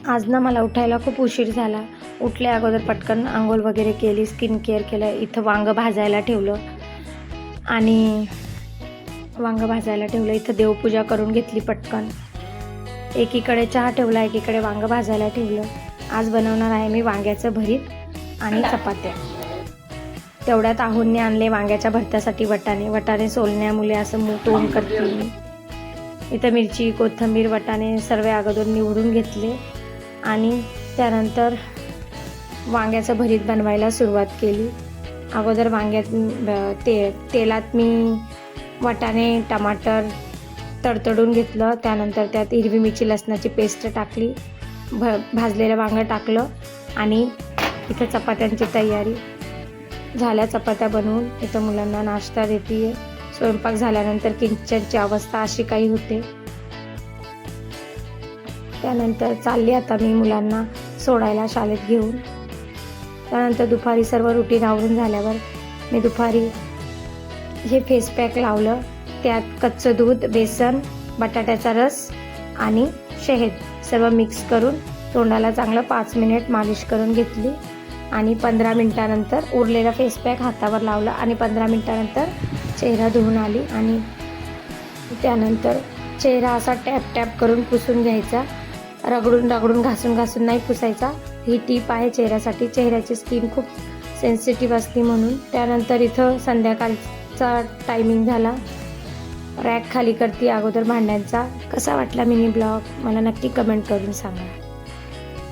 आज ना मला उठायला खूप उशीर झाला. उठल्या अगोदर पटकन अंघोळ वगैरे केली, स्किन केअर केलं. इथं वांगं भाजायला ठेवलं आणि इथं देवपूजा करून घेतली पटकन. एकीकडे चहा ठेवला, एकीकडे वांगं भाजायला ठेवलं. आज बनवणार आहे मी वांग्याचं भरीत आणि चपात्या. तेवढ्यात आहोंनी आणले वांग्याच्या भरत्यासाठी वटाणे सोलण्यामुळे असं तोंड करते मी. इथं मिरची, कोथिंबीर, वटाणे सर्व अगोदर निवडून घेतले आणि त्यानंतर वांग्याचं भरीत बनवायला सुरुवात केली. अगोदर तेलात मी वटाणे, टमाटर तडतडून घेतलं. त्यानंतर त्यात हिरवी मिरची, लसणाची पेस्ट टाकली, भाजलेलं वांगं टाकलं आणि इथं चपात्यांची तयारी झाल्या. चपात्या बनवून इथं मुलांना नाश्ता देते. स्वयंपाक झाल्यानंतर किचनची अवस्था अशी काही होते. त्यानंतर चालली आता मी मुलांना सोडायला शाळेत घेऊन. त्यानंतर दुपारी सर्व रुटीन आवरून झाल्यावर मी दुपारी हे फेस पॅक लावलं. त्यात कच्चं दूध, बेसन, बटाट्याचा रस आणि शहद सर्व मिक्स करून तोंडाला चांगलं 5 मिनिट मालिश करून घेतली आणि 15 मिनिटानंतर उरलेला फेस पॅक हातावर लावला आणि 15 मिनिटानंतर चेहरा धुवून आली आणि त्यानंतर चेहरा असा टॅप करून पुसून घ्यायचा. रगडून घासून नाही पुसायचा. ही टीप आहे चेहऱ्यासाठी. चेहऱ्याची स्किन खूप सेन्सिटिव्ह असते म्हणून. त्यानंतर इथं संध्याकाळचा टायमिंग झाला. रॅक खाली करते अगोदर भांड्यांचा. कसा वाटला मिनी ब्लॉग मला नक्की कमेंट करून सांगा.